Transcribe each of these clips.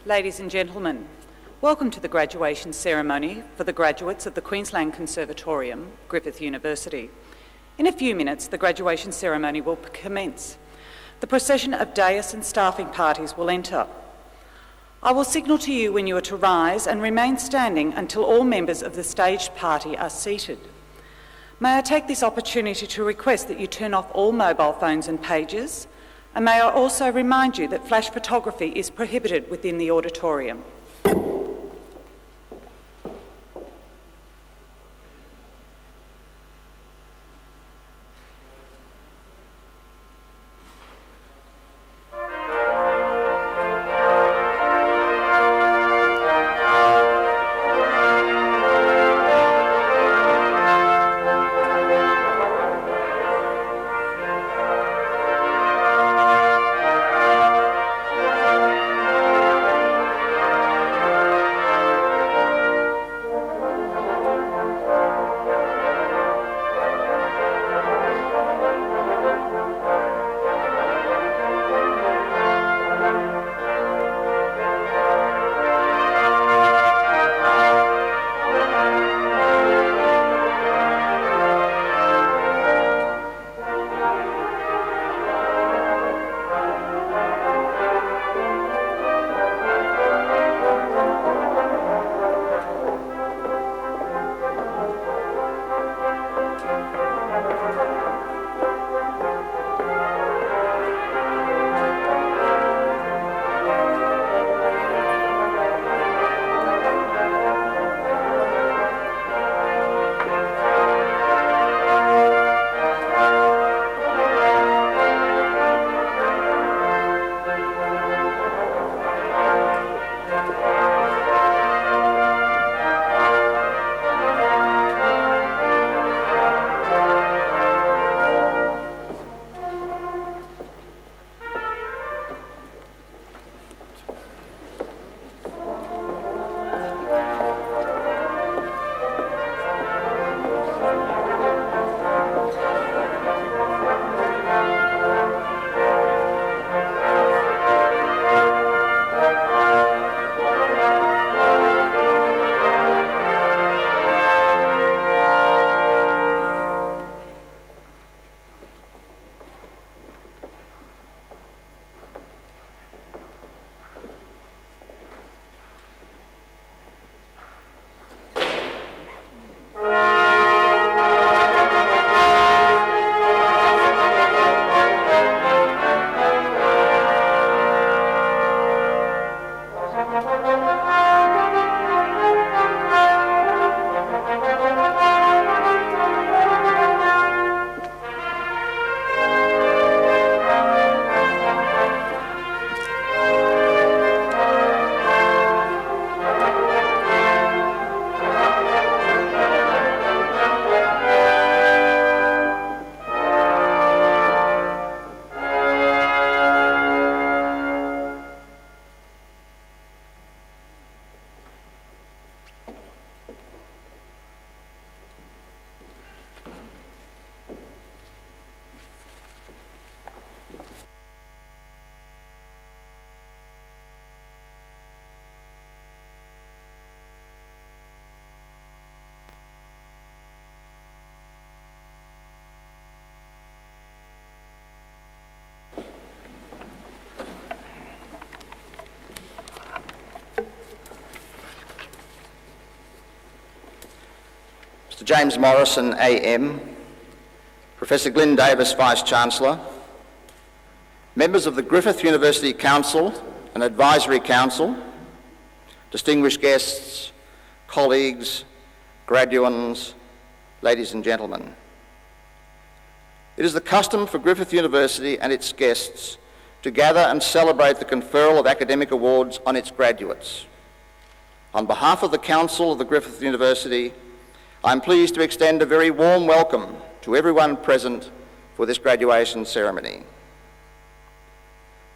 Ladies and gentlemen, welcome to the graduation ceremony for the graduates of the Queensland Conservatorium, Griffith University. In a few minutes, the graduation ceremony will commence. The procession of dais and staffing parties will enter. I will signal to you when you are to rise and remain standing until all members of the staged party are seated. May I take this opportunity to request that you turn off all mobile phones and pages, and may I also remind you that flash photography is prohibited within the auditorium. Mr. James Morrison, AM, Professor Glyn Davis, Vice-Chancellor, members of the Griffith University Council and Advisory Council, distinguished guests, colleagues, graduands, ladies and gentlemen. It is the custom for Griffith University and its guests to gather and celebrate the conferral of academic awards on its graduates. On behalf of the Council of the Griffith University, I'm pleased to extend a very warm welcome to everyone present for this graduation ceremony.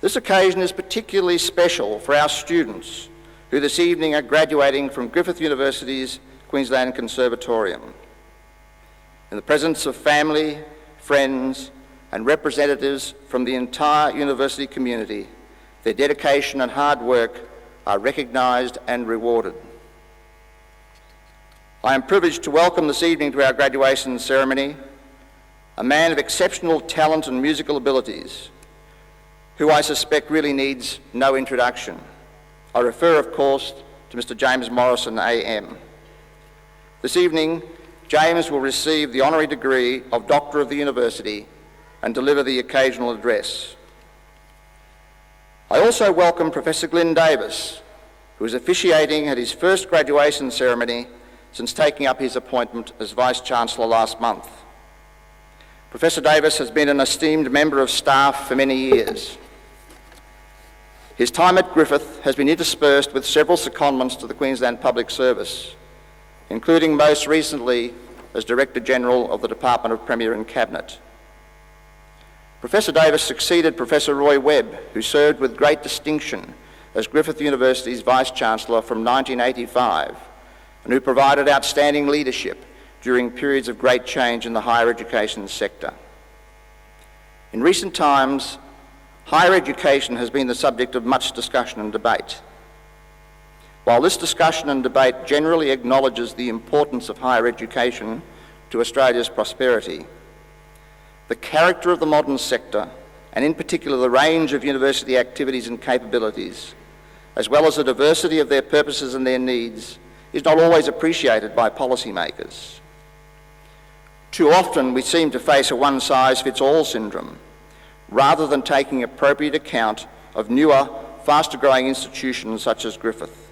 This occasion is particularly special for our students who this evening are graduating from Griffith University's Queensland Conservatorium. In the presence of family, friends, and representatives from the entire university community, their dedication and hard work are recognised and rewarded. I am privileged to welcome this evening to our graduation ceremony a man of exceptional talent and musical abilities, who I suspect really needs no introduction. I refer, of course, to Mr. James Morrison, AM. This evening, James will receive the honorary degree of Doctor of the University and deliver the occasional address. I also welcome Professor Glyn Davis, who is officiating at his first graduation ceremony since taking up his appointment as Vice-Chancellor last month. Professor Davis has been an esteemed member of staff for many years. His time at Griffith has been interspersed with several secondments to the Queensland Public Service, including most recently as Director-General of the Department of Premier and Cabinet. Professor Davis succeeded Professor Roy Webb, who served with great distinction as Griffith University's Vice-Chancellor from 1985, and who provided outstanding leadership during periods of great change in the higher education sector. In recent times, higher education has been the subject of much discussion and debate. While this discussion and debate generally acknowledges the importance of higher education to Australia's prosperity, the character of the modern sector, and in particular the range of university activities and capabilities, as well as the diversity of their purposes and their needs, is not always appreciated by policymakers. Too often we seem to face a one-size-fits-all syndrome, rather than taking appropriate account of newer, faster-growing institutions such as Griffith.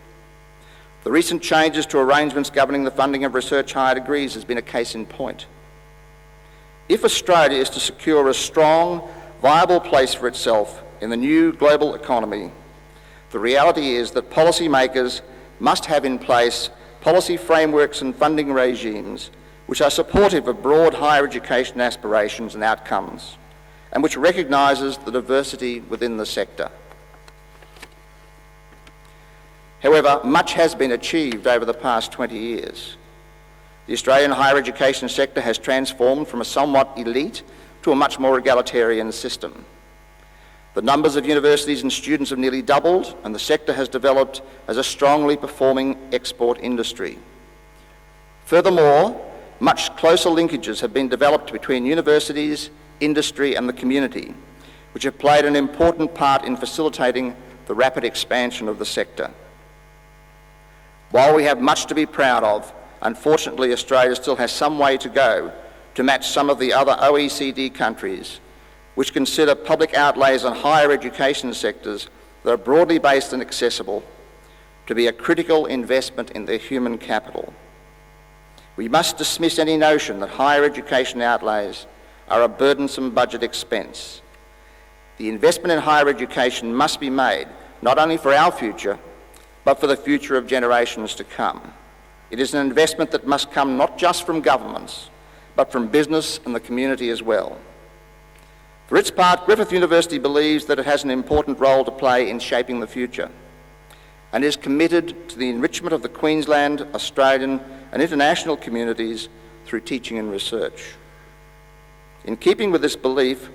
The recent changes to arrangements governing the funding of research higher degrees has been a case in point. If Australia is to secure a strong, viable place for itself in the new global economy, the reality is that policymakers must have in place policy frameworks and funding regimes which are supportive of broad higher education aspirations and outcomes, and which recognises the diversity within the sector. However, much has been achieved over the past 20 years. The Australian higher education sector has transformed from a somewhat elite to a much more egalitarian system. The numbers of universities and students have nearly doubled, and the sector has developed as a strongly performing export industry. Furthermore, much closer linkages have been developed between universities, industry and the community, which have played an important part in facilitating the rapid expansion of the sector. While we have much to be proud of, unfortunately Australia still has some way to go to match some of the other OECD countries, which consider public outlays on higher education sectors that are broadly based and accessible to be a critical investment in their human capital. We must dismiss any notion that higher education outlays are a burdensome budget expense. The investment in higher education must be made not only for our future, but for the future of generations to come. It is an investment that must come not just from governments, but from business and the community as well. For its part, Griffith University believes that it has an important role to play in shaping the future, and is committed to the enrichment of the Queensland, Australian and international communities through teaching and research. In keeping with this belief,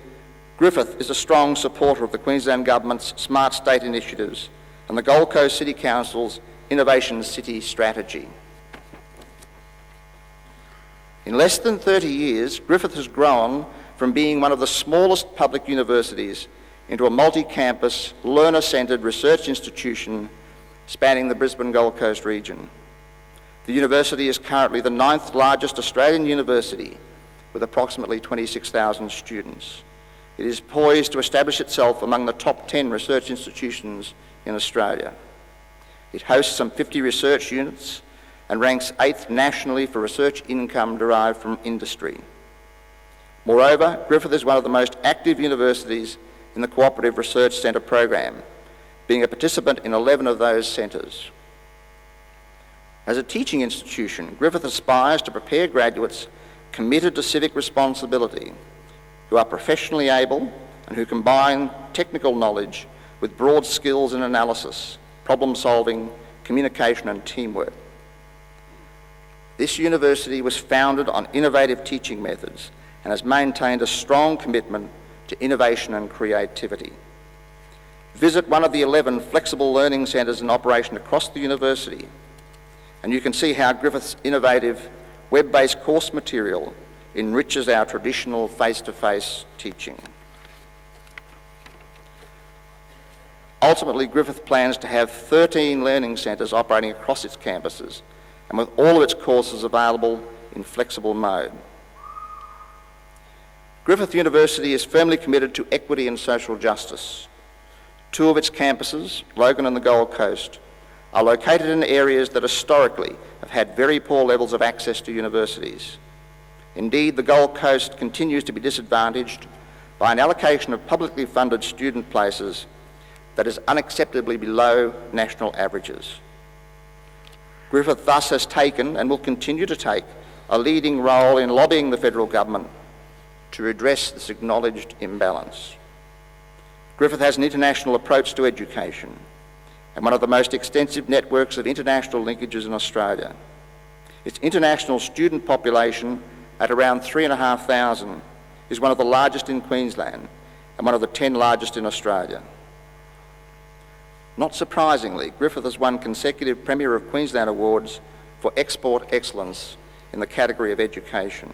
Griffith is a strong supporter of the Queensland Government's Smart State initiatives and the Gold Coast City Council's Innovation City strategy. In less than 30 years, Griffith has grown from being one of the smallest public universities into a multi-campus, learner-centred research institution spanning the Brisbane Gold Coast region. The university is currently the 9th largest Australian university with approximately 26,000 students. It is poised to establish itself among the top 10 research institutions in Australia. It hosts some 50 research units and ranks 8th nationally for research income derived from industry. Moreover, Griffith is one of the most active universities in the Cooperative Research Centre program, being a participant in 11 of those centres. As a teaching institution, Griffith aspires to prepare graduates committed to civic responsibility, who are professionally able and who combine technical knowledge with broad skills in analysis, problem solving, communication and teamwork. This university was founded on innovative teaching methods and has maintained a strong commitment to innovation and creativity. Visit one of the 11 flexible learning centres in operation across the university, and you can see how Griffith's innovative web-based course material enriches our traditional face-to-face teaching. Ultimately, Griffith plans to have 13 learning centres operating across its campuses and with all of its courses available in flexible mode. Griffith University is firmly committed to equity and social justice. Two of its campuses, Logan and the Gold Coast, are located in areas that historically have had very poor levels of access to universities. Indeed, the Gold Coast continues to be disadvantaged by an allocation of publicly funded student places that is unacceptably below national averages. Griffith thus has taken and will continue to take a leading role in lobbying the federal government to redress this acknowledged imbalance. Griffith has an international approach to education and one of the most extensive networks of international linkages in Australia. Its international student population at around 3,500 is one of the largest in Queensland and one of the 10 largest in Australia. Not surprisingly, Griffith has won consecutive Premier of Queensland awards for export excellence in the category of education.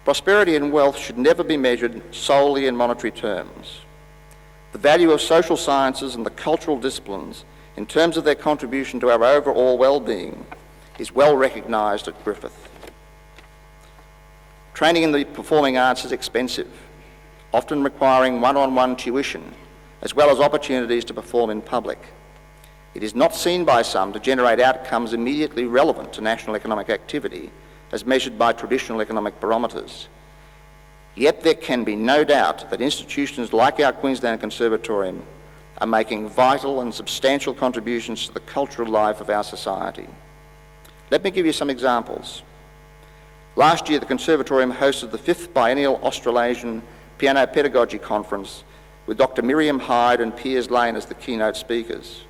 Prosperity and wealth should never be measured solely in monetary terms. The value of social sciences and the cultural disciplines in terms of their contribution to our overall well-being is well recognised at Griffith. Training in the performing arts is expensive, often requiring one-on-one tuition, as well as opportunities to perform in public. It is not seen by some to generate outcomes immediately relevant to national economic activity, as measured by traditional economic barometers. Yet there can be no doubt that institutions like our Queensland Conservatorium are making vital and substantial contributions to the cultural life of our society. Let me give you some examples. Last year, the Conservatorium hosted the 5th Biennial Australasian Piano Pedagogy Conference with Dr. Miriam Hyde and Piers Lane as the keynote speakers.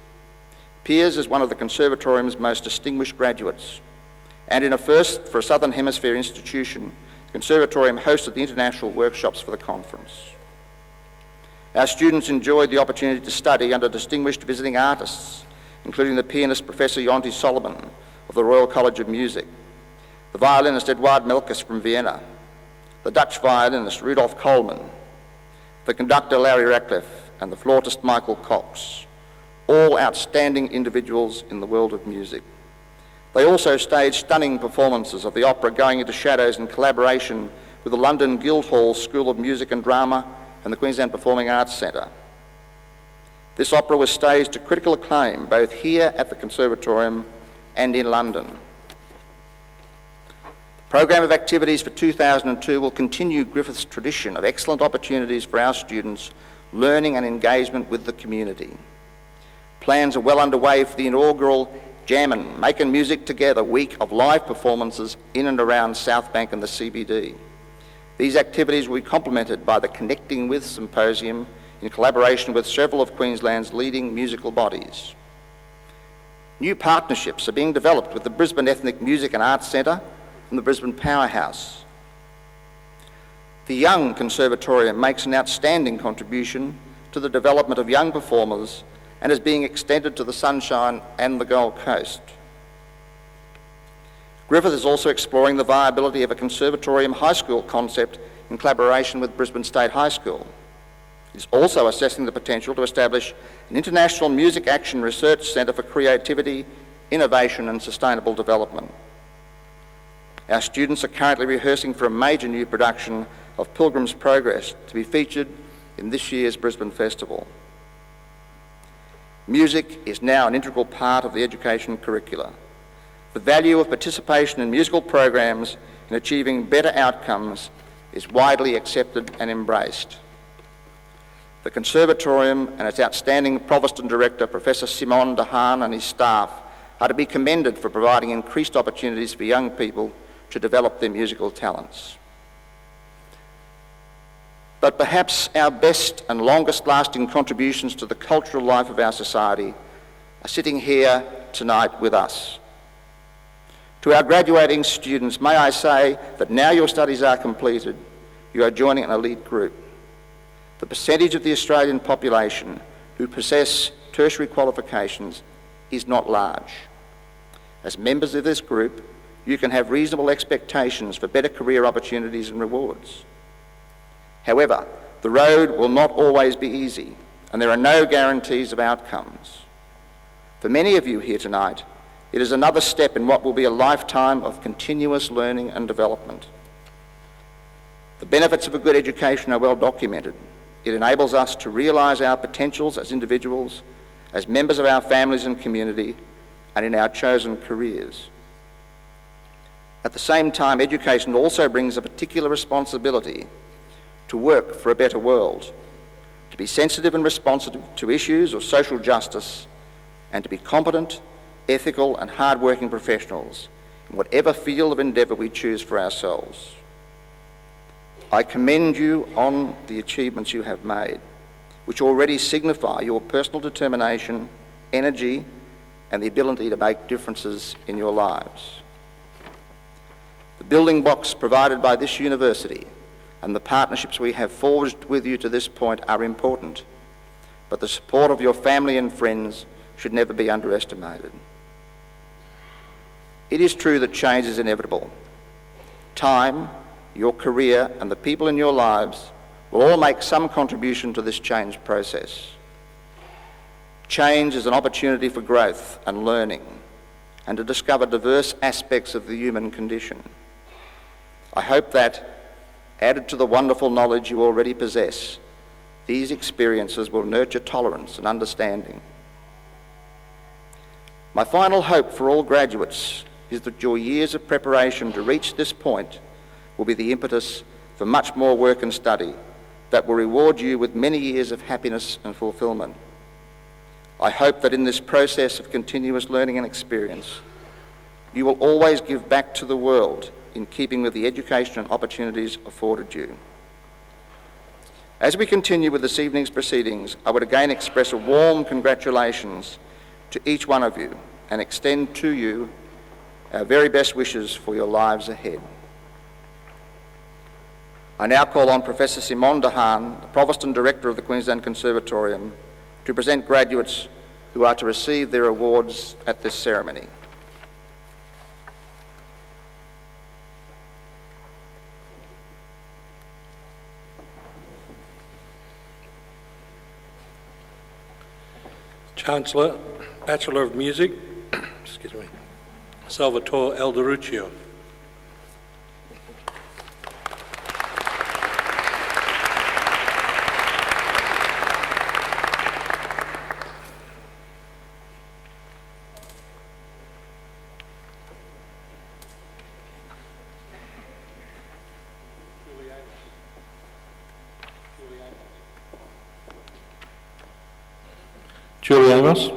Piers is one of the Conservatorium's most distinguished graduates, and in a first for a Southern Hemisphere institution, the Conservatorium hosted the international workshops for the conference. Our students enjoyed the opportunity to study under distinguished visiting artists, including the pianist Professor Jonty Solomon of the Royal College of Music, the violinist Eduard Melkes from Vienna, the Dutch violinist Rudolf Coleman, the conductor Larry Ratcliffe, and the flautist Michael Cox, all outstanding individuals in the world of music. They also staged stunning performances of the opera Going into Shadows in collaboration with the London Guildhall School of Music and Drama and the Queensland Performing Arts Centre. This opera was staged to critical acclaim both here at the Conservatorium and in London. The program of activities for 2002 will continue Griffith's tradition of excellent opportunities for our students, learning and engagement with the community. Plans are well underway for the inaugural Jammin' Making Music Together week of live performances in and around South Bank and the CBD. These activities will be complemented by the Connecting With Symposium in collaboration with several of Queensland's leading musical bodies. New partnerships are being developed with the Brisbane Ethnic Music and Arts Centre and the Brisbane Powerhouse. The Young Conservatorium makes an outstanding contribution to the development of young performers and is being extended to the Sunshine and the Gold Coast. Griffith is also exploring the viability of a Conservatorium high school concept in collaboration with Brisbane State High School. It is also assessing the potential to establish an international music action research centre for creativity, innovation and sustainable development. Our students are currently rehearsing for a major new production of Pilgrim's Progress to be featured in this year's Brisbane Festival. Music is now an integral part of the education curricula. The value of participation in musical programs in achieving better outcomes is widely accepted and embraced. The Conservatorium and its outstanding Provost and Director, Professor Simon Dehaan, and his staff are to be commended for providing increased opportunities for young people to develop their musical talents. But perhaps our best and longest lasting contributions to the cultural life of our society are sitting here tonight with us. To our graduating students, may I say that now your studies are completed, you are joining an elite group. the percentage of the Australian population who possess tertiary qualifications is not large. As members of this group, you can have reasonable expectations for better career opportunities and rewards. However, the road will not always be easy, and there are no guarantees of outcomes. For many of you here tonight, it is another step in what will be a lifetime of continuous learning and development. The benefits of a good education are well documented. It enables us to realise our potentials as individuals, as members of our families and community, and in our chosen careers. At the same time, education also brings a particular responsibility to work for a better world, to be sensitive and responsive to issues of social justice, and to be competent, ethical and hard-working professionals in whatever field of endeavour we choose for ourselves. I commend you on the achievements you have made, which already signify your personal determination, energy, and the ability to make differences in your lives. The building blocks provided by this university and the partnerships we have forged with you to this point are important, but the support of your family and friends should never be underestimated. It is true that change is inevitable. Time, your career, and the people in your lives will all make some contribution to this change process. Change is an opportunity for growth and learning, and to discover diverse aspects of the human condition. I hope that, added to the wonderful knowledge you already possess, these experiences will nurture tolerance and understanding. My final hope for all graduates is that your years of preparation to reach this point will be the impetus for much more work and study that will reward you with many years of happiness and fulfilment. I hope that in this process of continuous learning and experience, you will always give back to the world in keeping with the education and opportunities afforded you. As we continue with this evening's proceedings, I would again express a warm congratulations to each one of you and extend to you our very best wishes for your lives ahead. I now call on Professor Simone Dehaan, the Provost and Director of the Queensland Conservatorium, to present graduates who are to receive their awards at this ceremony. Chancellor, Bachelor of Music, Salvatore Alderuccio. Julie Amos.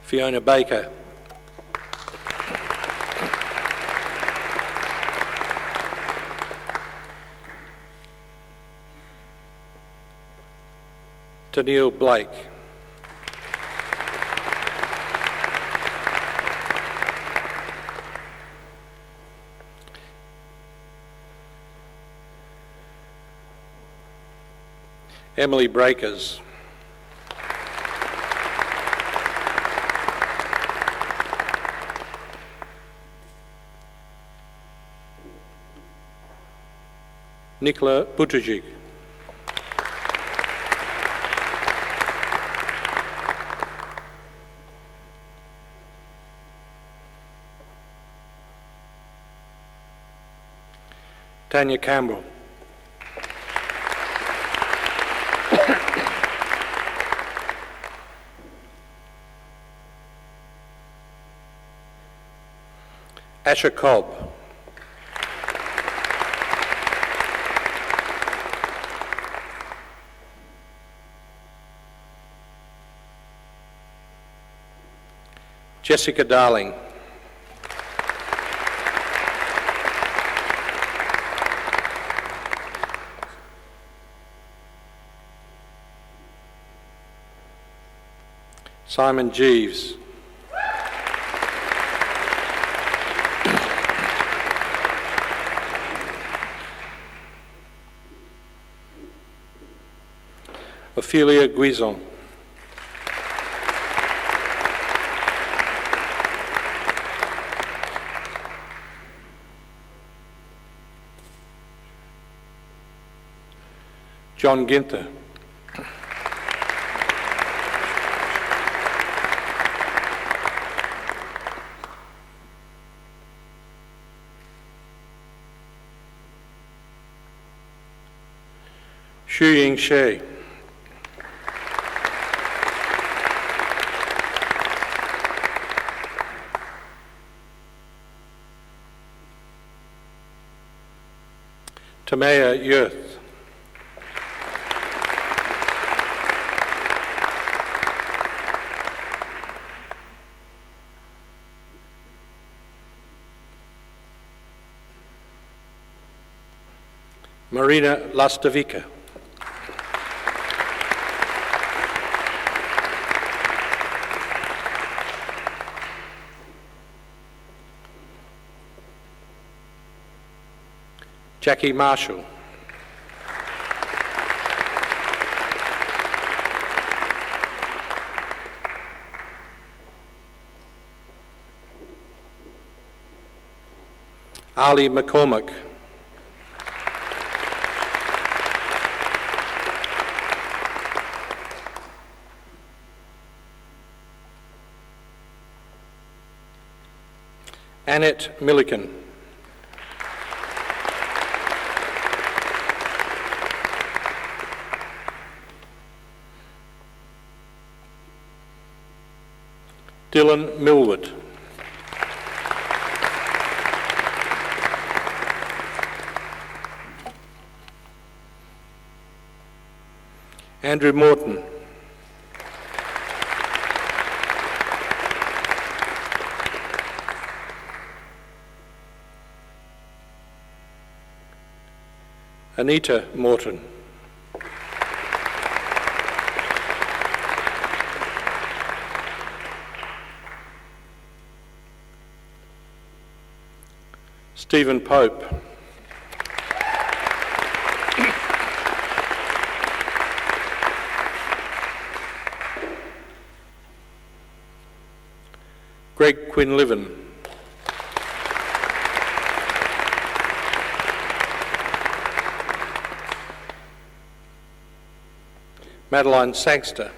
Fiona Baker. Tennille Blake. Emily Breakers. Nicola Buttigieg. Tanya Campbell. Asher Cobb. Jessica Darling. Simon Jeeves. Ophelia Guizon. John Ginther. Xu Ying She. Tamaya Yurth. Marina Lastovica. Jackie Marshall. Ali McCormick. Annette Milliken. Dylan Millwood. Andrew Morton. Anita Morton. Stephen Pope. Greg Quinlivan. Madeline Sangster.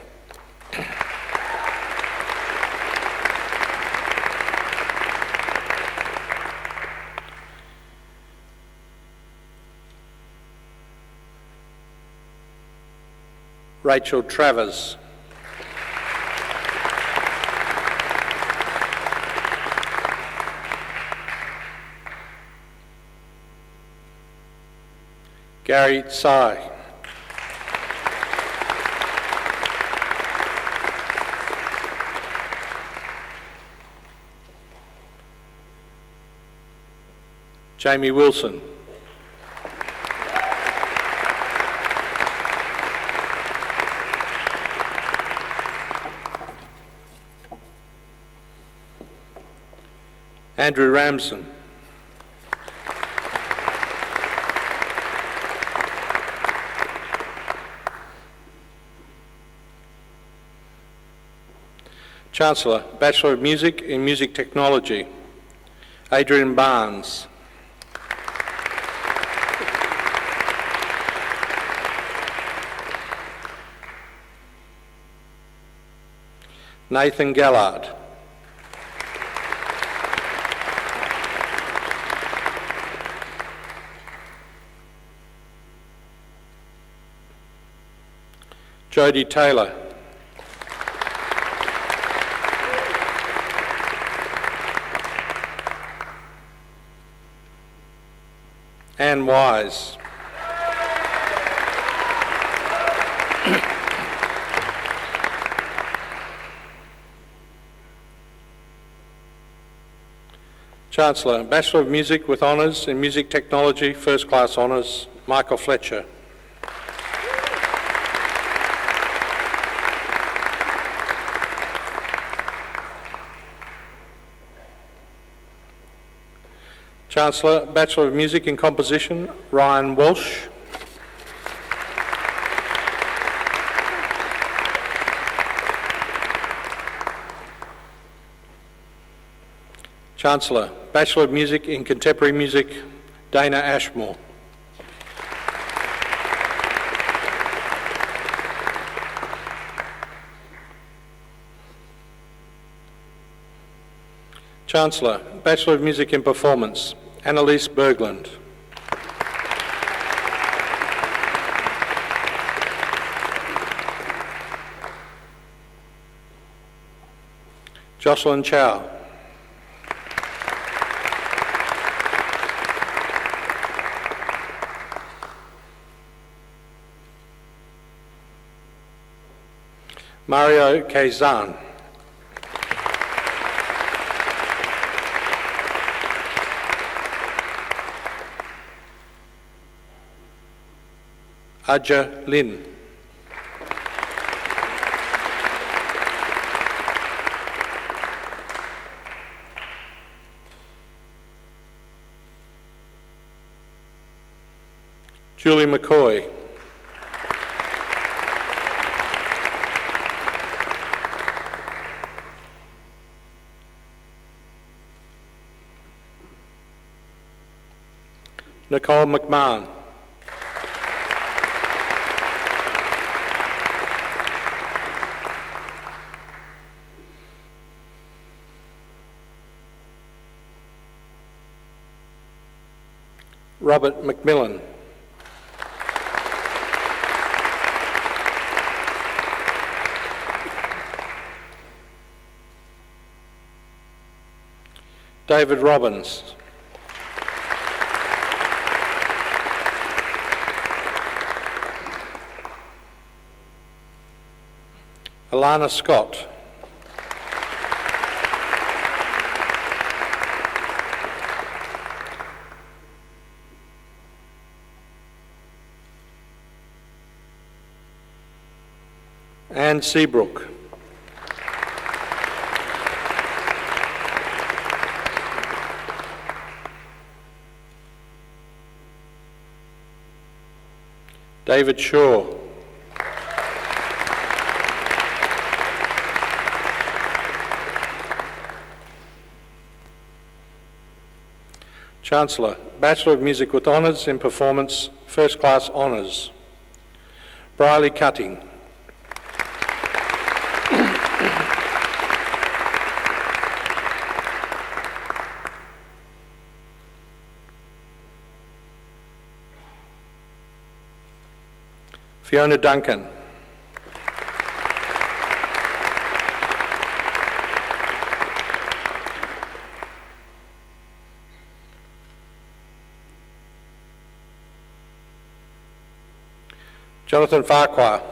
Rachel Travers. Gary Tsai. Jamie Wilson. Andrew Ramson. Chancellor, Bachelor of Music in Music Technology, Adrian Barnes. Nathan Gallard. Jodie Taylor. Anne Wise. Chancellor, Bachelor of Music with Honours in Music Technology, First Class Honours, Michael Fletcher. Chancellor, Bachelor of Music in Composition, Ryan Walsh. Chancellor, Bachelor of Music in Contemporary Music, Dana Ashmore. Chancellor, Bachelor of Music in Performance, Annalise Berglund. Jocelyn Chow. Mario Kazan. Aja Lin. Julie McCoy. Nicole McMahon. Robert McMillan. David Robbins. Alana Scott. Anne Seabrook. David Shaw. Chancellor, Bachelor of Music with Honours in Performance, First Class Honours. Briley Cutting. Fiona Duncan. Jonathan Farquhar.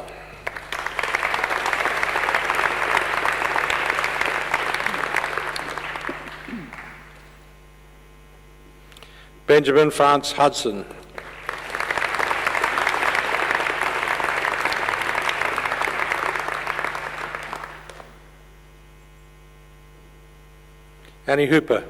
Benjamin France Hudson. Annie Hooper.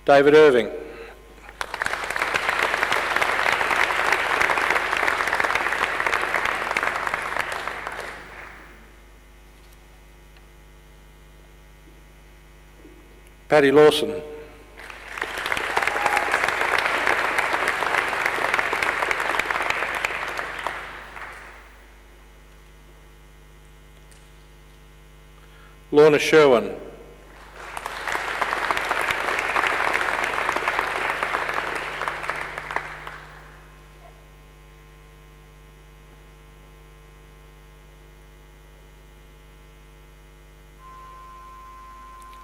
David Irving. Paddy Lawson. Lorna Sherwin.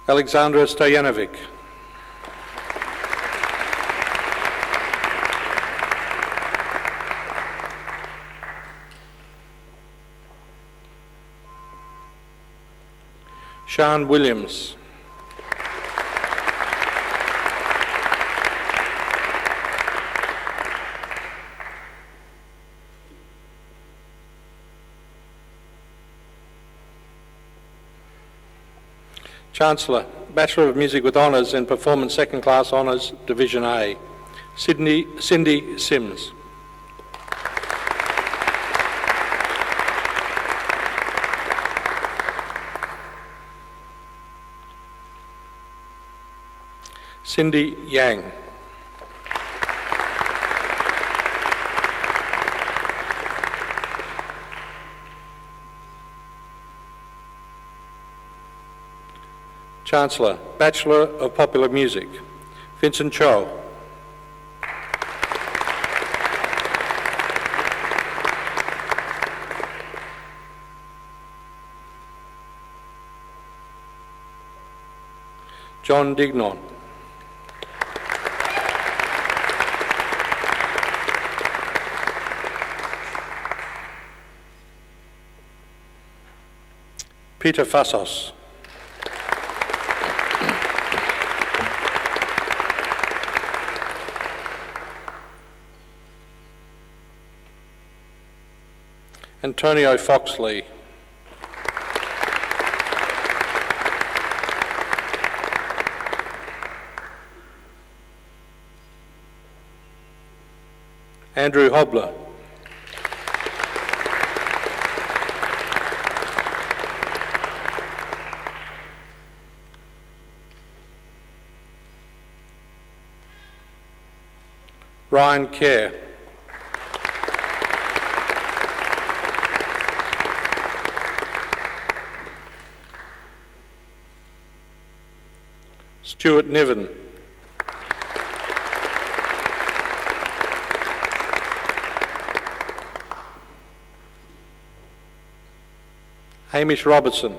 Alexandra Stojanovic. Sean Williams. Chancellor, Bachelor of Music with Honours in Performance Second Class Honours, Division A, Cindy Sims. Cindy Yang. Chancellor, Bachelor of Popular Music, Vincent Cho. John Dignon. Peter Fassos. Antonio Foxley. Andrew Hobler. Ryan Kerr. Stuart Niven. Hamish Robertson.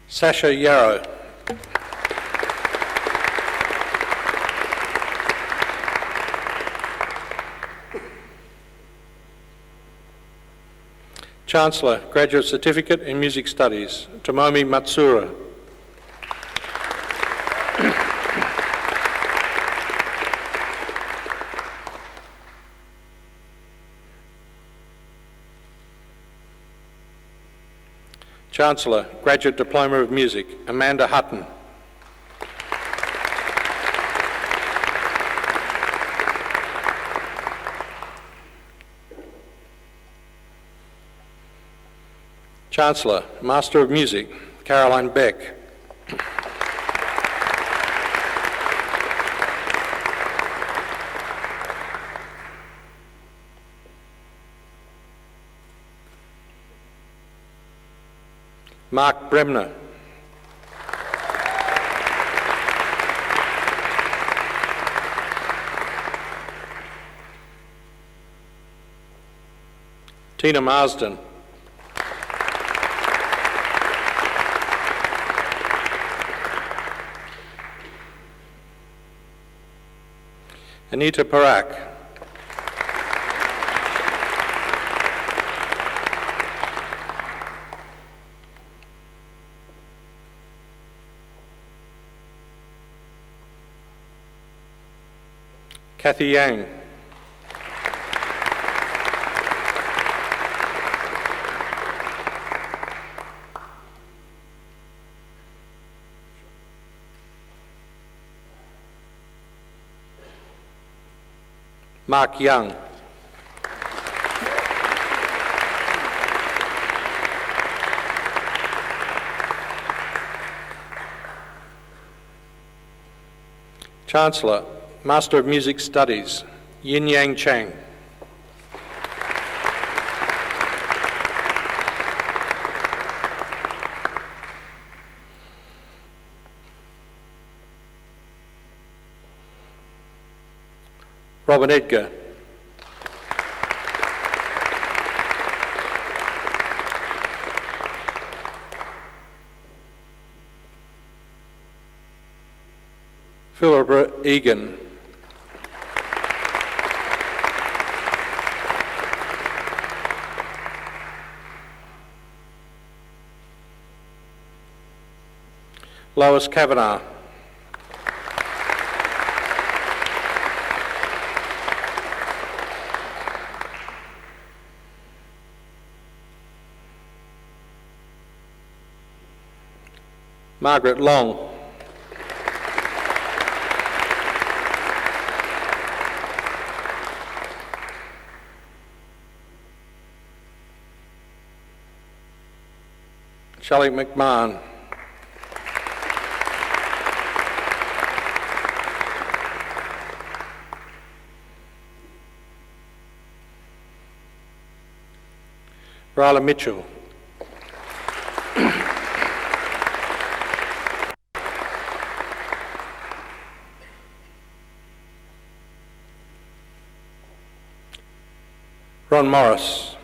Sasha Yarrow. Chancellor, Graduate Certificate in Music Studies, Tomomi Matsura. Chancellor, Graduate Diploma of Music, Amanda Hutton. Chancellor, Master of Music, Caroline Beck. Mark Bremner. Tina Marsden. Anita Parak. Kathy Yang. Mark Young. Chancellor, Master of Music Studies, Yin Yang Chang. Robert Edgar. Philippa Egan. Lois Kavanagh. Margaret Long. Shelley McMahon. Ryla Mitchell. Ron Morris.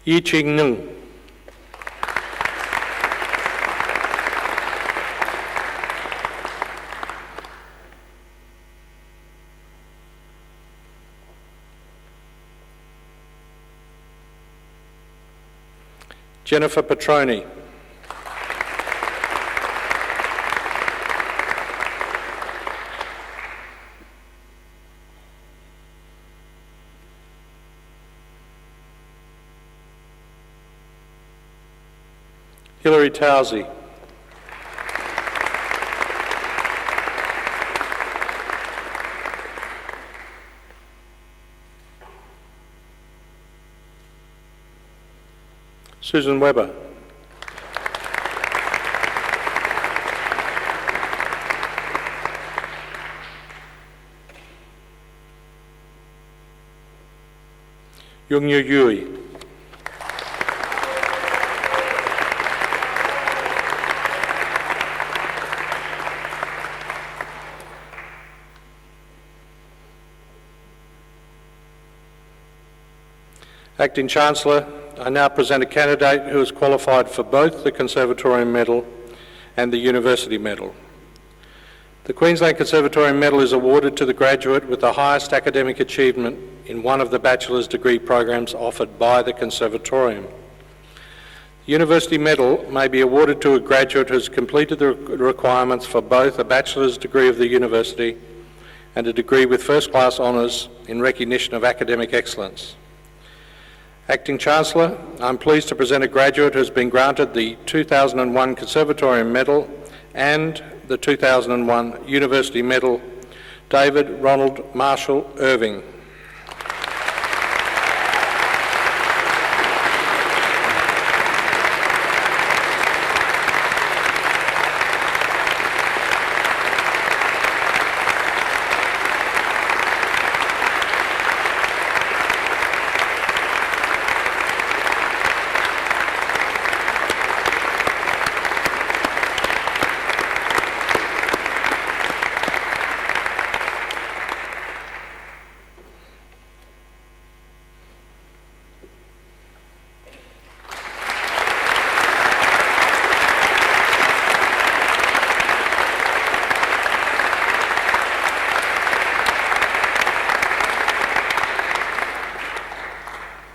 Yi Ching Nung. Jennifer Petroni. Hilary Towsey. Susan Webber. Yung Yu Yui. Acting Chancellor, I now present a candidate who is qualified for both the Conservatorium Medal and the University Medal. The Queensland Conservatorium Medal is awarded to the graduate with the highest academic achievement in one of the bachelor's degree programs offered by the Conservatorium. The University Medal may be awarded to a graduate who has completed the requirements for both a bachelor's degree of the university and a degree with first-class honours in recognition of academic excellence. Acting Chancellor, I'm pleased to present a graduate who has been granted the 2001 Conservatorium Medal and the 2001 University Medal, David Ronald Marshall Irving.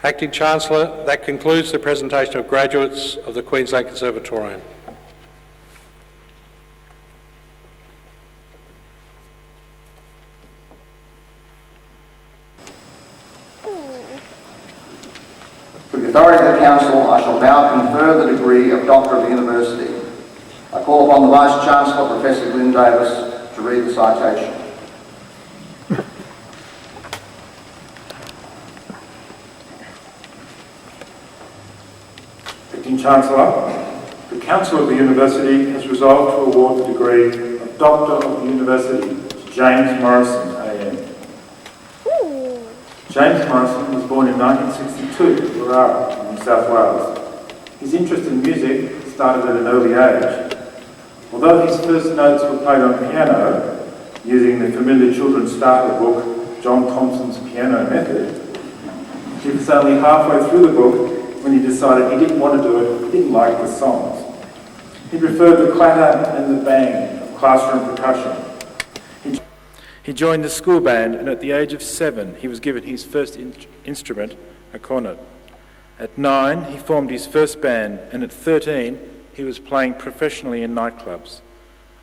Acting Chancellor, that concludes the presentation of graduates of the Queensland Conservatorium. With the authority of the Council, I shall now confer the degree of Doctor of the University. I call upon the Vice-Chancellor, Professor Glyn Davis, to read the citation. Chancellor, the Council of the University has resolved to award the degree of Doctor of the University to James Morrison, AM. James Morrison was born in 1962 in Wurrara, in New South Wales. His interest in music started at an early age. Although his first notes were played on piano, using the familiar children's starter book, John Thompson's Piano Method, he was only halfway through the book when he decided he didn't want to do it, he didn't like the songs. He preferred the clatter and the bang of classroom percussion. He joined the school band, and at the age of 7, he was given his first instrument, a cornet. At 9, he formed his first band, and at 13, he was playing professionally in nightclubs.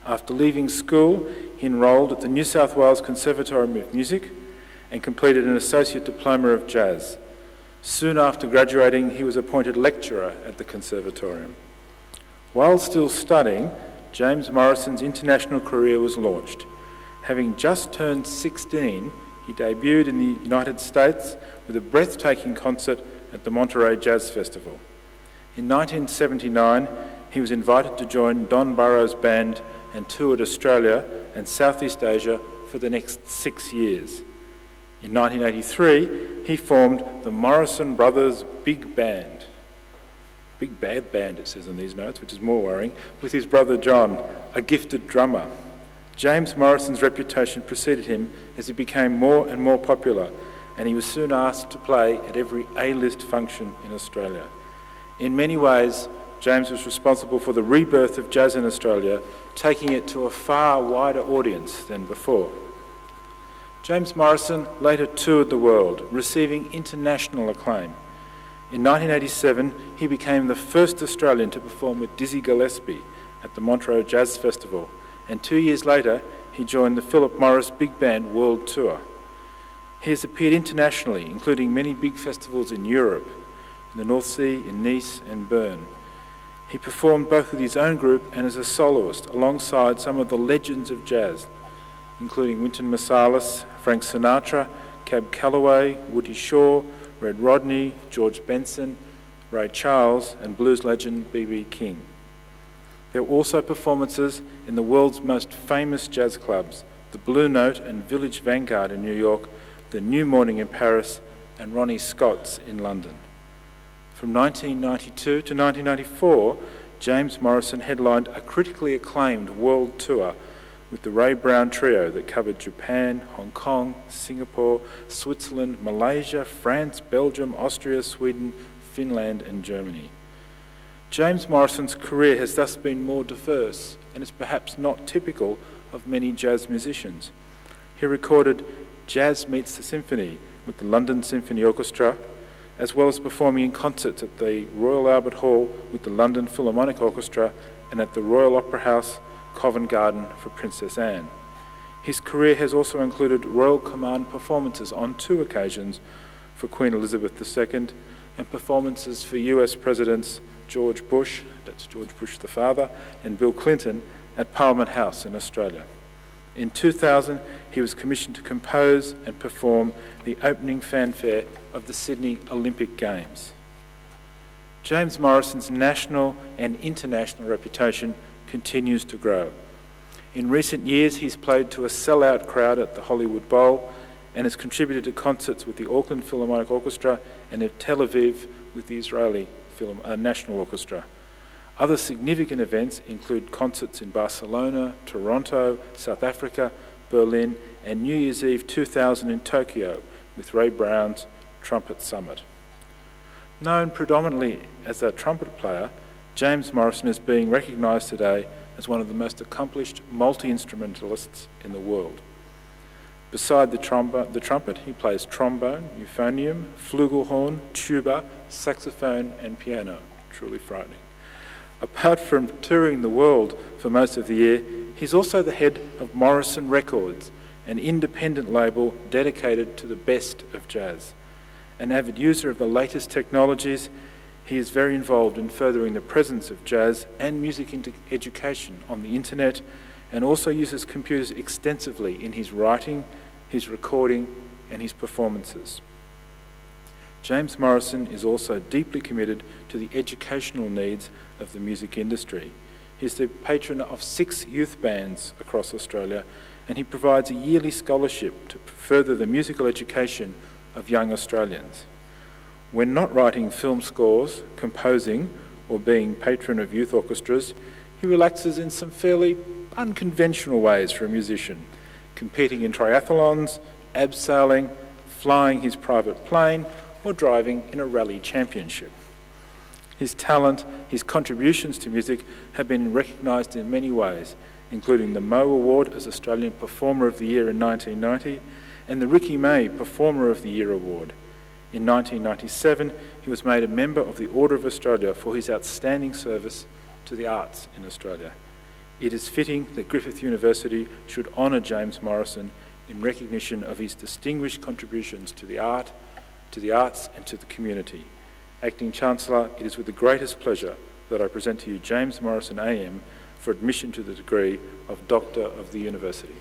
After leaving school, he enrolled at the New South Wales Conservatorium of Music and completed an Associate Diploma of Jazz. Soon after graduating, he was appointed lecturer at the Conservatorium. While still studying, James Morrison's international career was launched. Having just turned 16, he debuted in the United States with a breathtaking concert at the Monterey Jazz Festival. In 1979, he was invited to join Don Burrow's band and toured Australia and Southeast Asia for the next 6 years. In 1983, he formed the Morrison Brothers Big Band. Big Bad Band, it says in these notes, which is more worrying, with his brother John, a gifted drummer. James Morrison's reputation preceded him as he became more and more popular, and he was soon asked to play at every A-list function in Australia. In many ways, James was responsible for the rebirth of jazz in Australia, taking it to a far wider audience than before. James Morrison later toured the world, receiving international acclaim. In 1987, he became the first Australian to perform with Dizzy Gillespie at the Montreux Jazz Festival, and 2 years later, he joined the Philip Morris Big Band World Tour. He has appeared internationally, including many big festivals in Europe, in the North Sea, in Nice and Bern. He performed both with his own group and as a soloist, alongside some of the legends of jazz, including Wynton Marsalis, Frank Sinatra, Cab Calloway, Woody Shaw, Red Rodney, George Benson, Ray Charles, and blues legend B.B. King. There were also performances in the world's most famous jazz clubs, the Blue Note and Village Vanguard in New York, the New Morning in Paris, and Ronnie Scott's in London. From 1992 to 1994, James Morrison headlined a critically acclaimed world tour with the Ray Brown Trio that covered Japan, Hong Kong, Singapore, Switzerland, Malaysia, France, Belgium, Austria, Sweden, Finland and Germany. James Morrison's career has thus been more diverse and is perhaps not typical of many jazz musicians. He recorded Jazz Meets the Symphony with the London Symphony Orchestra, as well as performing in concerts at the Royal Albert Hall with the London Philharmonic Orchestra and at the Royal Opera House, Covent Garden for Princess Anne. His career has also included Royal Command performances on 2 occasions for Queen Elizabeth II and performances for US Presidents George Bush, that's George Bush the father, and Bill Clinton at Parliament House in Australia. In 2000, he was commissioned to compose and perform the opening fanfare of the Sydney Olympic Games. James Morrison's national and international reputation continues to grow. In recent years, he's played to a sellout crowd at the Hollywood Bowl and has contributed to concerts with the Auckland Philharmonic Orchestra and in Tel Aviv with the Israeli National Orchestra. Other significant events include concerts in Barcelona, Toronto, South Africa, Berlin, and New Year's Eve 2000 in Tokyo with Ray Brown's Trumpet Summit. Known predominantly as a trumpet player, James Morrison is being recognised today as one of the most accomplished multi-instrumentalists in the world. Beside the trumpet, he plays trombone, euphonium, flugelhorn, tuba, saxophone and piano. Truly frightening. Apart from touring the world for most of the year, he's also the head of Morrison Records, an independent label dedicated to the best of jazz. An avid user of the latest technologies, he is very involved in furthering the presence of jazz and music education on the internet, and also uses computers extensively in his writing, his recording, and his performances. James Morrison is also deeply committed to the educational needs of the music industry. He is the patron of 6 youth bands across Australia, and he provides a yearly scholarship to further the musical education of young Australians. When not writing film scores, composing, or being patron of youth orchestras, he relaxes in some fairly unconventional ways for a musician, competing in triathlons, abseiling, flying his private plane, or driving in a rally championship. His talent, his contributions to music have been recognised in many ways, including the Moe Award as Australian Performer of the Year in 1990 and the Ricky May Performer of the Year Award. In 1997, he was made a member of the Order of Australia for his outstanding service to the arts in Australia. It is fitting that Griffith University should honour James Morrison in recognition of his distinguished contributions to the arts and to the community. Acting Chancellor, it is with the greatest pleasure that I present to you James Morrison AM for admission to the degree of Doctor of the University.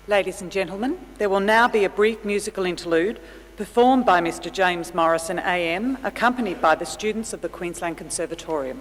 Ladies and gentlemen, there will now be a brief musical interlude performed by Mr. James Morrison AM, accompanied by the students of the Queensland Conservatorium.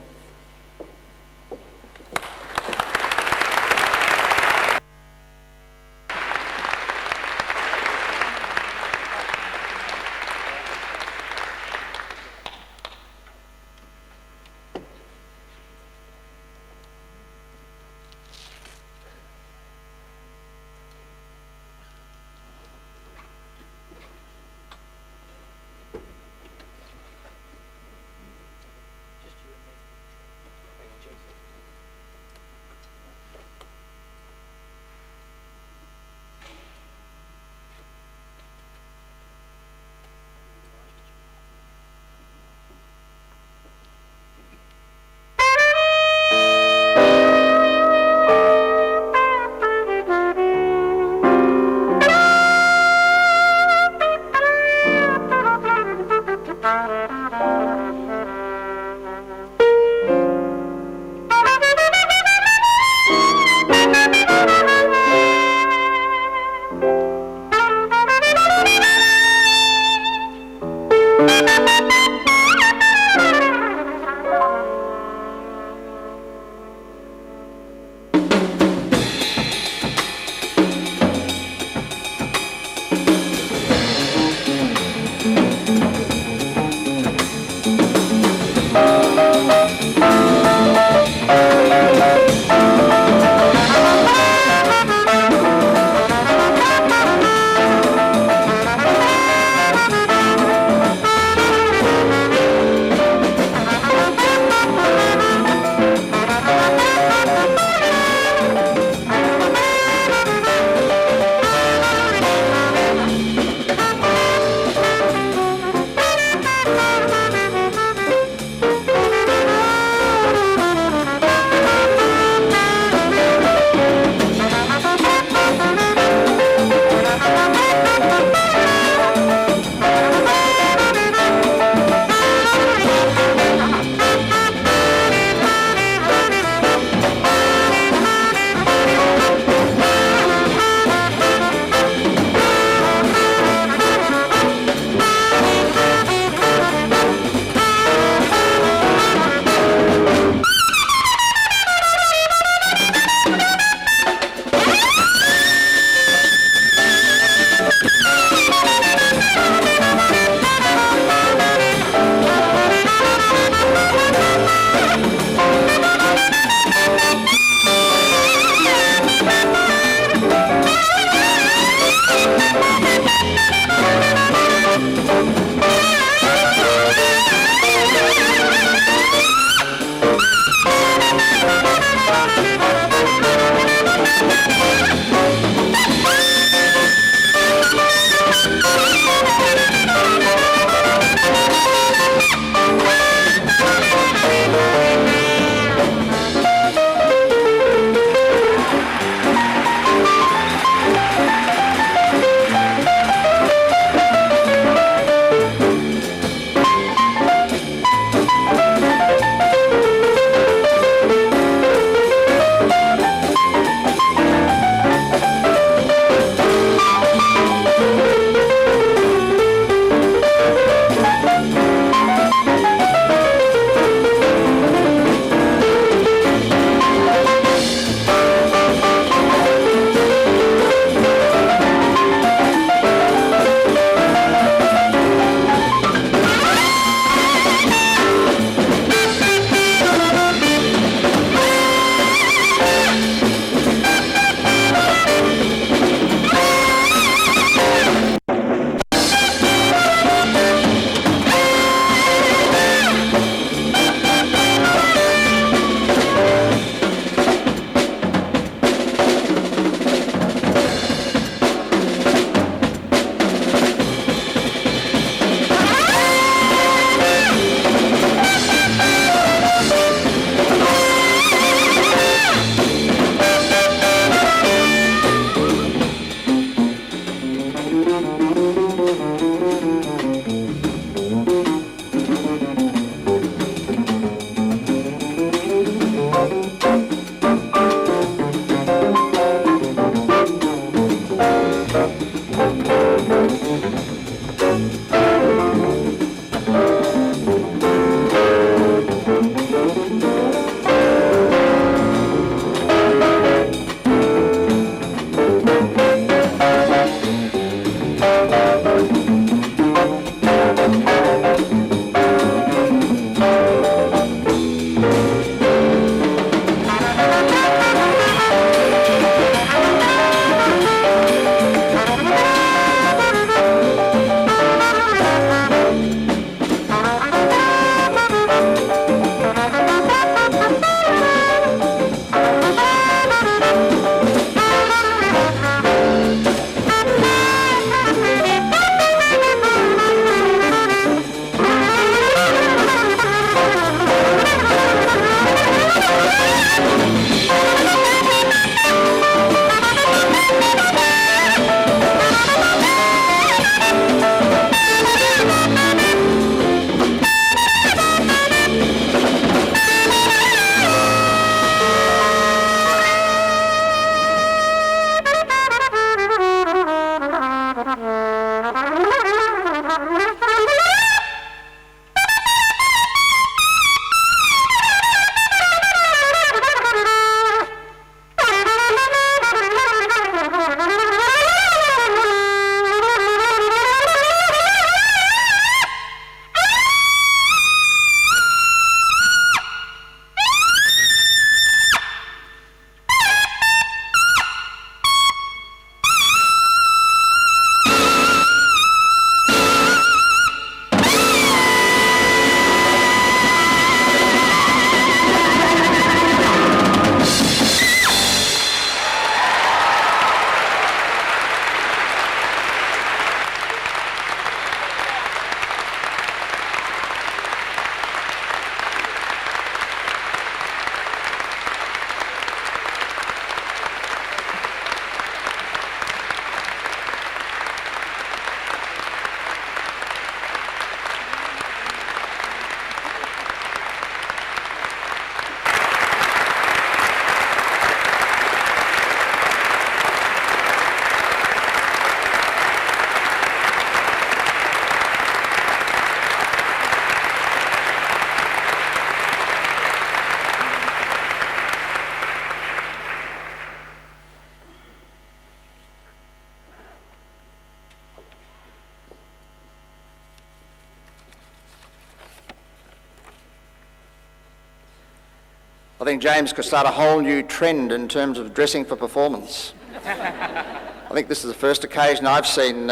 I think James could start a whole new trend in terms of dressing for performance. I think this is the first occasion I've seen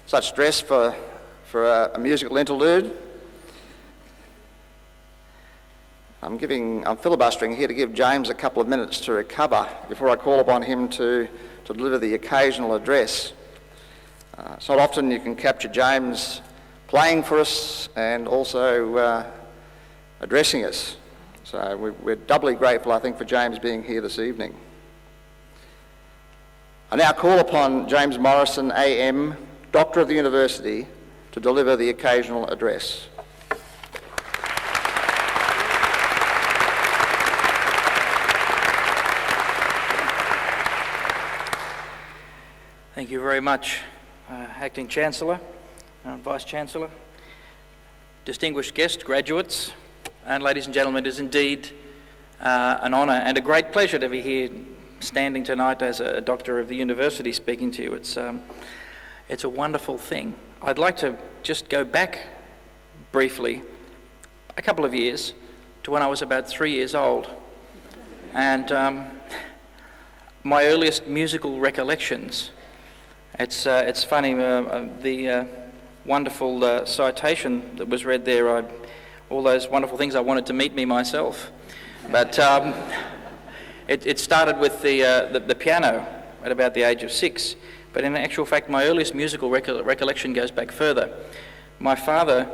such dress for a musical interlude. I'm filibustering here to give James a couple of minutes to recover before I call upon him to deliver the occasional address. It's not often you can capture James playing for us and also addressing us. So we're doubly grateful, I think, for James being here this evening. I now call upon James Morrison, AM, Doctor of the University, to deliver the occasional address. Thank you very much, Acting Chancellor, Vice Chancellor, distinguished guests, graduates, and ladies and gentlemen, it is indeed an honour and a great pleasure to be here standing tonight as a Doctor of the University speaking to you. It's a wonderful thing. I'd like to just go back briefly a couple of years to when I was about 3 years old, and my earliest musical recollections. It's funny, the wonderful citation that was read there, all those wonderful things I wanted to meet me myself. But it started with the piano at about the age of 6. But in actual fact, my earliest musical recollection goes back further. My father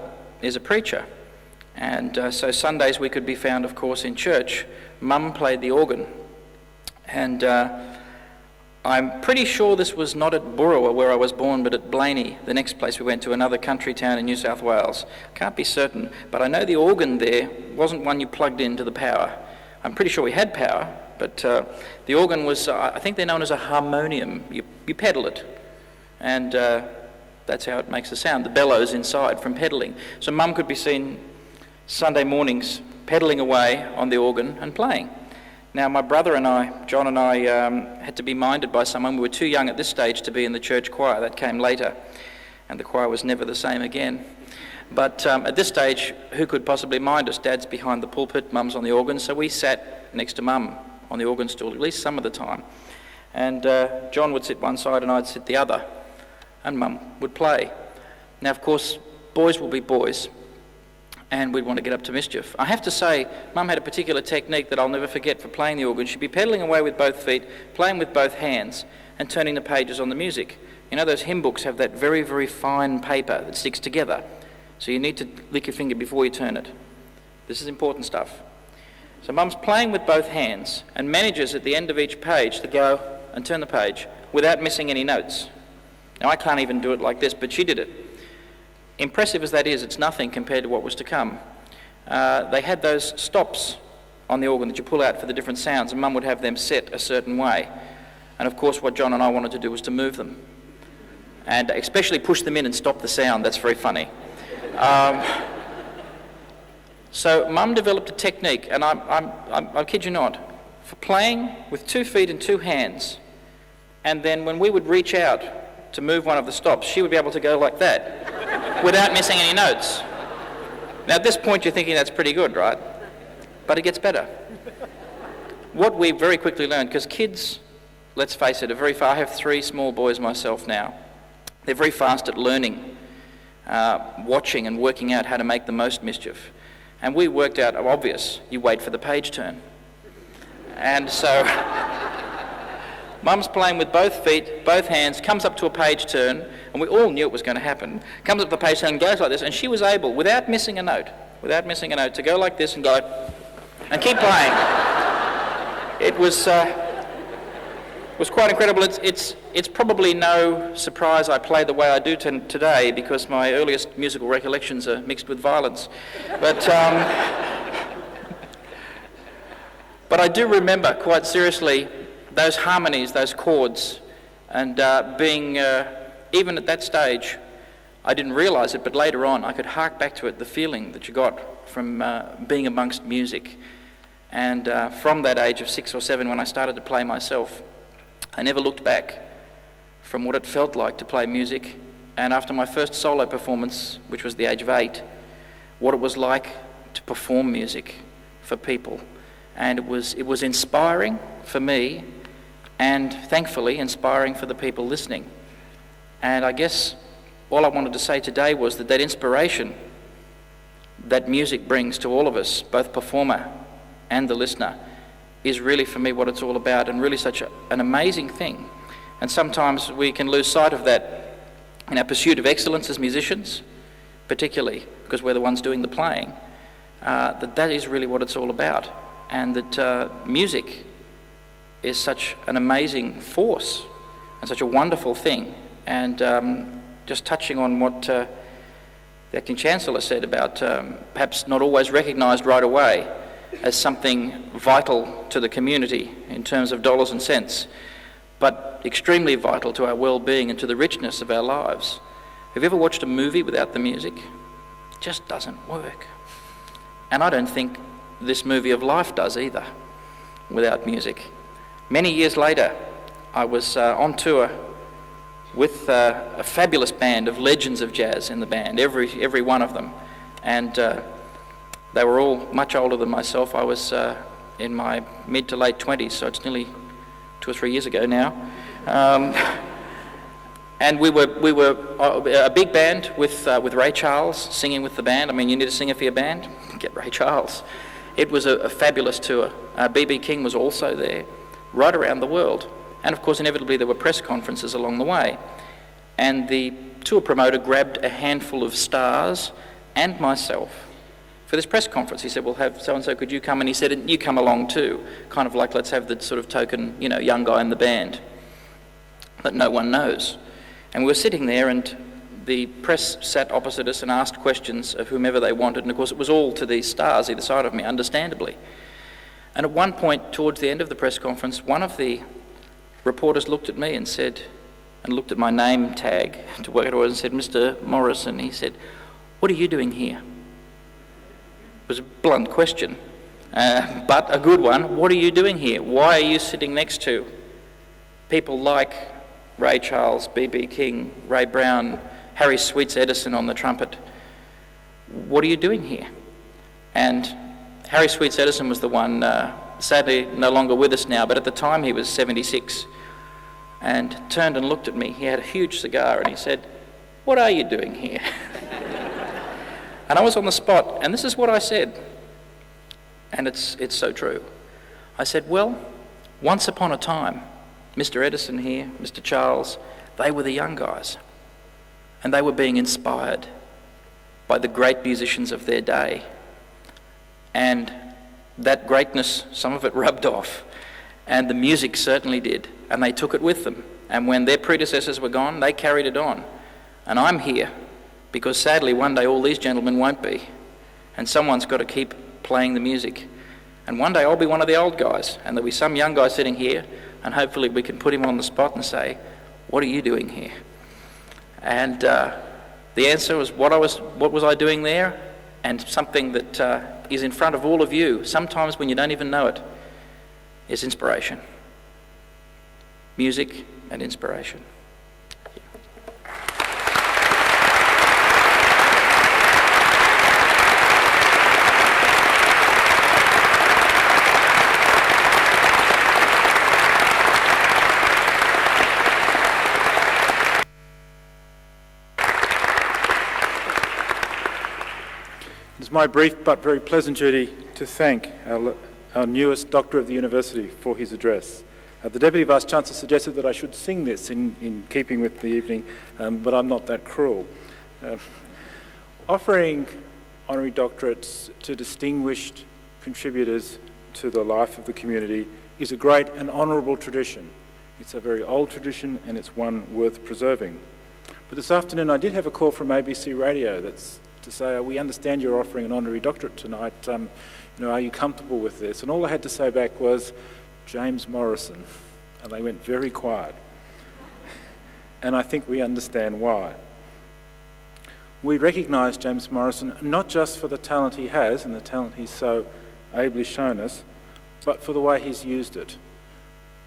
is a preacher, and so Sundays we could be found, of course, in church. Mum played the organ, and I'm pretty sure this was not at Boorowa where I was born, but at Blaney, the next place we went to, another country town in New South Wales. Can't be certain, but I know the organ there wasn't one you plugged into the power. I'm pretty sure we had power, but the organ was, I think they're known as a harmonium. You pedal it, and that's how it makes a sound, the bellows inside from pedalling. So Mum could be seen Sunday mornings pedalling away on the organ and playing. Now, my brother and I, John and I, had to be minded by someone. We were too young at this stage to be in the church choir. That came later, and the choir was never the same again. But at this stage, who could possibly mind us? Dad's behind the pulpit, Mum's on the organ, so we sat next to Mum on the organ stool, at least some of the time. And John would sit one side and I'd sit the other, and Mum would play. Now, of course, boys will be boys, and we'd want to get up to mischief. I have to say, Mum had a particular technique that I'll never forget for playing the organ. She'd be pedalling away with both feet, playing with both hands, and turning the pages on the music. You know, those hymn books have that very, very fine paper that sticks together, so you need to lick your finger before you turn it. This is important stuff. So Mum's playing with both hands and manages at the end of each page to go and turn the page without missing any notes. Now, I can't even do it like this, but she did it. Impressive as that is, it's nothing compared to what was to come. They had those stops on the organ that you pull out for the different sounds, and Mum would have them set a certain way. And of course what John and I wanted to do was to move them, and especially push them in and stop the sound. That's very funny. So Mum developed a technique, and I kid you not, for playing with 2 feet and 2 hands, and then when we would reach out to move one of the stops, she would be able to go like that without missing any notes. Now at this point you're thinking that's pretty good, right? But it gets better. What we very quickly learned, because kids, let's face it, are very fast. I have 3 small boys myself now. They're very fast at learning, watching and working out how to make the most mischief. And we worked out, obvious, you wait for the page turn. And so Mum's playing with both feet, both hands, comes up to a page turn, and we all knew it was going to happen, comes up to the page turn and goes like this, and she was able, without missing a note, to go like this and go, and keep playing. It was quite incredible. It's probably no surprise I play the way I do today, because my earliest musical recollections are mixed with violence. But I do remember quite seriously those harmonies, those chords, and being, even at that stage, I didn't realise it, but later on I could hark back to it, the feeling that you got from being amongst music. And from that age of 6 or 7, when I started to play myself, I never looked back from what it felt like to play music. And after my first solo performance, which was the age of 8, what it was like to perform music for people. And it was inspiring for me, and thankfully inspiring for the people listening. And I guess all I wanted to say today was that inspiration that music brings to all of us, both performer and the listener, is really for me what it's all about, and really such an amazing thing. And sometimes we can lose sight of that in our pursuit of excellence as musicians, particularly because we're the ones doing the playing, that is really what it's all about. And that music is such an amazing force and such a wonderful thing. And just touching on what the Acting Chancellor said about perhaps not always recognised right away as something vital to the community in terms of dollars and cents, but extremely vital to our well-being and to the richness of our lives. Have you ever watched a movie without the music? It just doesn't work. And I don't think this movie of life does either without music. Many years later, I was on tour with a fabulous band of legends of jazz in the band, every one of them. And they were all much older than myself. I was in my mid to late 20s, so it's nearly 2 or 3 years ago now. And we were a big band with Ray Charles singing with the band. I mean, you need a singer for your band? Get Ray Charles. It was a fabulous tour. B.B. King was also there, right around the world. And of course, inevitably, there were press conferences along the way. And the tour promoter grabbed a handful of stars and myself for this press conference. He said, "We'll have so-and-so, could you come?" And he said, "You come along too." Kind of like, let's have the sort of token, young guy in the band. that no one knows. And we were sitting there, and the press sat opposite us and asked questions of whomever they wanted, and of course it was all to these stars either side of me, understandably. And at one point, towards the end of the press conference, one of the reporters looked at me and said, and looked at my name tag to work it out and said, "Mr. Morrison," he said, "what are you doing here?" It was a blunt question, but a good one. What are you doing here? Why are you sitting next to people like Ray Charles, B.B. King, Ray Brown, Harry Sweets Edison on the trumpet? What are you doing here? And Harry Sweets Edison was the one, sadly no longer with us now, but at the time he was 76, and turned and looked at me. He had a huge cigar and he said, "What are you doing here?" And I was on the spot, and this is what I said, and it's so true. I said, "Well, once upon a time, Mr. Edison here, Mr. Charles, they were the young guys, and they were being inspired by the great musicians of their day. And that greatness, some of it rubbed off, and the music certainly did, and they took it with them. And when their predecessors were gone, they carried it on. And I'm here because sadly one day all these gentlemen won't be, and someone's got to keep playing the music. And one day I'll be one of the old guys, and there'll be some young guy sitting here, and hopefully we can put him on the spot and say, 'What are you doing here?' And the answer was, what was I doing there? And something that is in front of all of you, sometimes when you don't even know it, is inspiration. Music and inspiration. It's my brief but very pleasant duty to thank our newest Doctor of the University for his address. The Deputy Vice-Chancellor suggested that I should sing this in keeping with the evening, but I'm not that cruel. Offering honorary doctorates to distinguished contributors to the life of the community is a great and honourable tradition. It's a very old tradition and it's one worth preserving. But this afternoon I did have a call from ABC Radio that's to say, "We understand you're offering an honorary doctorate tonight. Are you comfortable with this?" And all I had to say back was, "James Morrison." And they went very quiet. And I think we understand why. We recognise James Morrison not just for the talent he has and the talent he's so ably shown us, but for the way he's used it.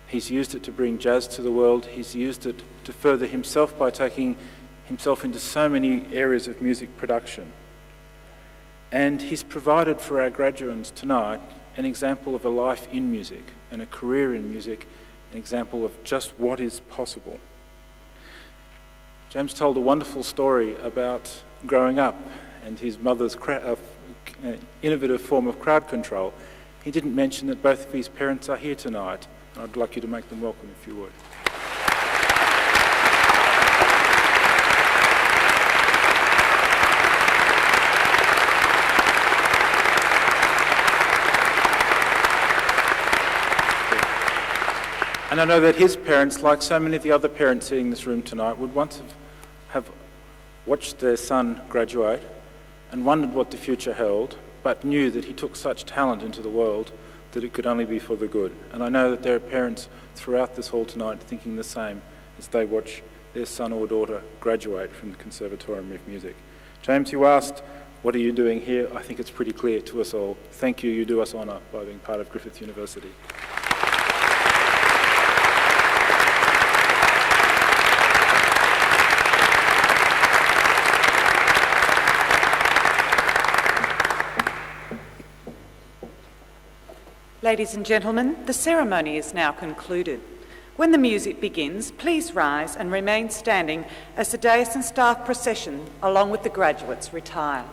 He's used it to bring jazz to the world. He's used it to further himself by taking himself into so many areas of music production. And he's provided for our graduates tonight an example of a life in music and a career in music, an example of just what is possible. James told a wonderful story about growing up and his mother's innovative form of crowd control. He didn't mention that both of his parents are here tonight. I'd like you to make them welcome if you would. And I know that his parents, like so many of the other parents sitting in this room tonight, would once have watched their son graduate and wondered what the future held, but knew that he took such talent into the world that it could only be for the good. And I know that there are parents throughout this hall tonight thinking the same as they watch their son or daughter graduate from the Conservatorium of Music. James, you asked, "What are you doing here?" I think it's pretty clear to us all. Thank you. You do us honour by being part of Griffith University. Ladies and gentlemen, the ceremony is now concluded. When the music begins, please rise and remain standing as the dais and staff procession, along with the graduates, retire.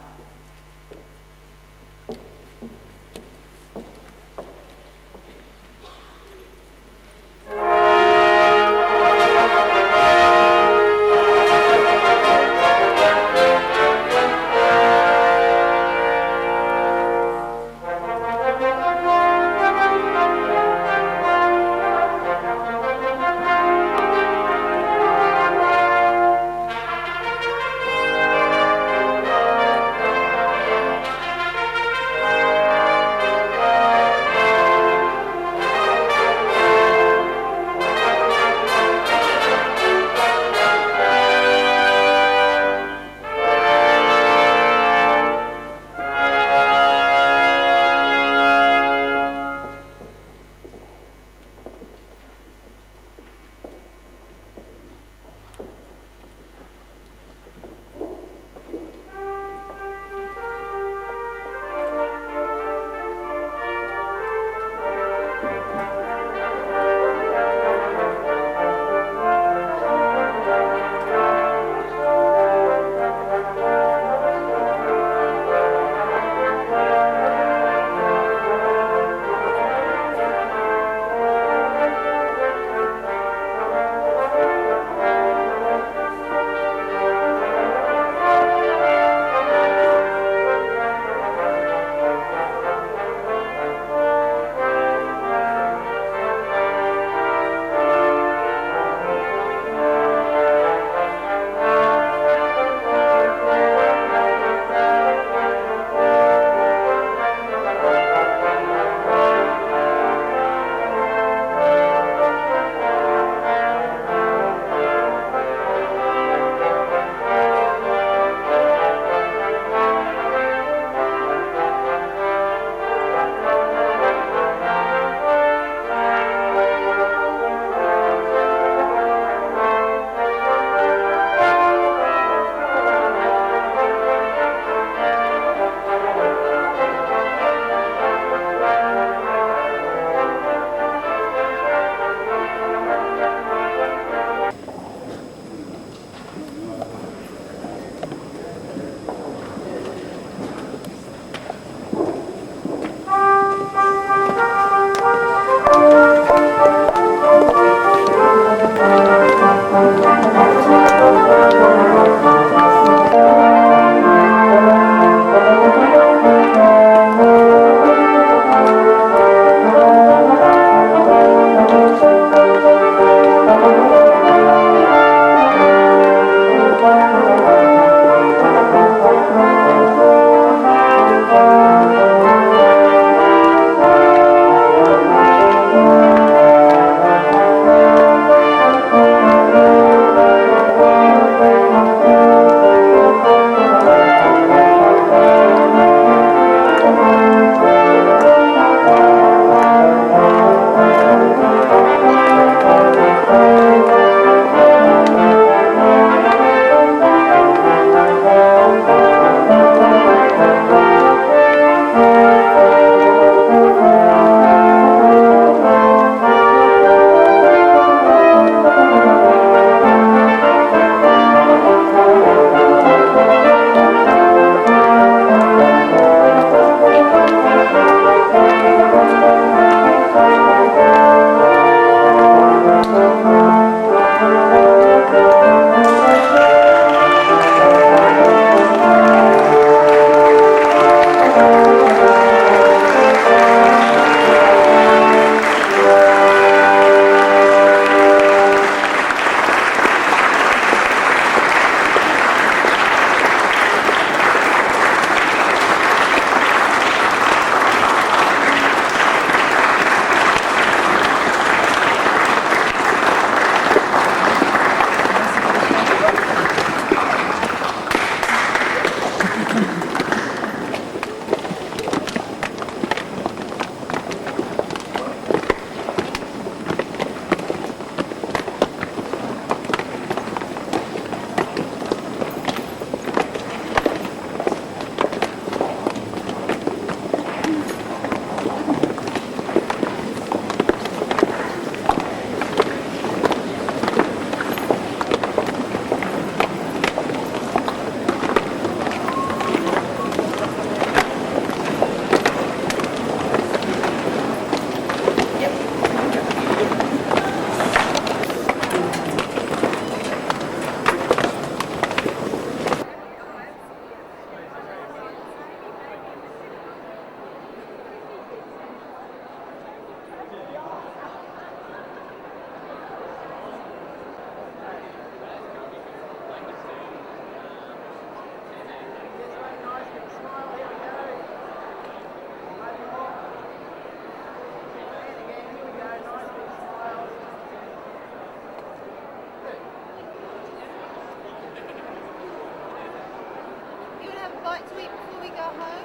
like to eat before we go home?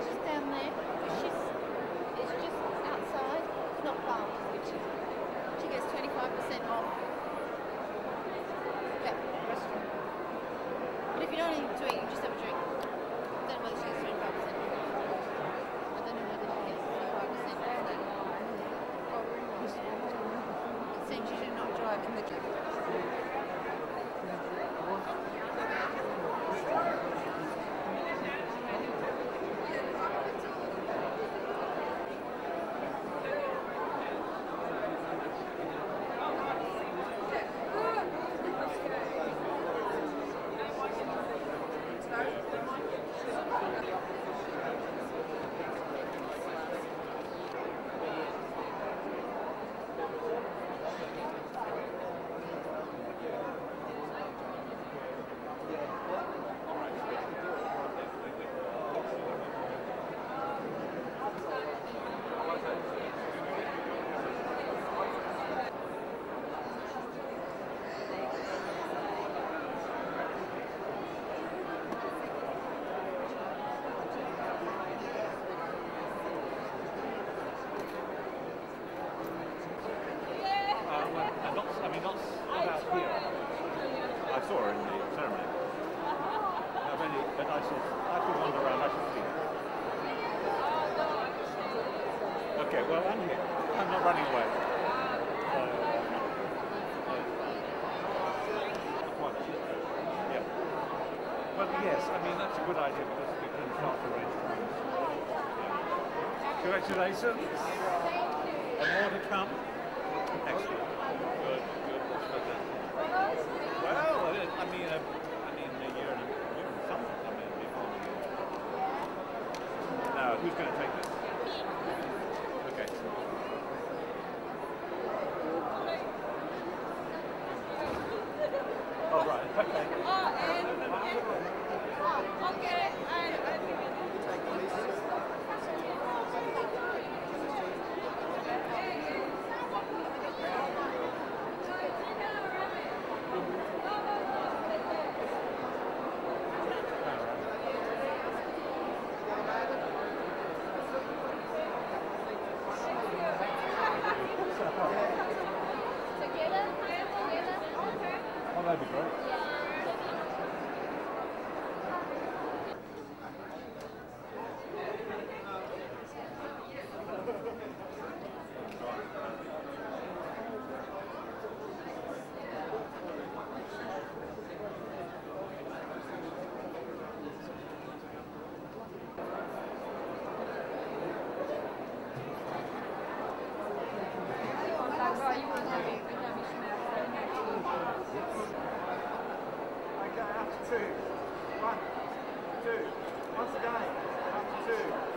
Just down there. It's just outside. It's not far. She gets 25% off. Yeah, restaurant. But if you don't need to eat, you just have a drink. I don't know whether she gets 25%. I don't know whether she gets 25% off that. It seems you should not drive in the I saw her in the ceremony. But I could wander around, I could see her. Okay, well, I'm here. I'm not running away. Yeah. Well, yes, I mean, that's a good idea because we can start to raise money. Congratulations. And more to come. Excellent. Good. That's fantastic. Well, a year and something. Before. Now, who's going to take this? Okay. Oh, right. Okay. Oh, that'd be great. Okay, after two. 1, 2. Once again, after two.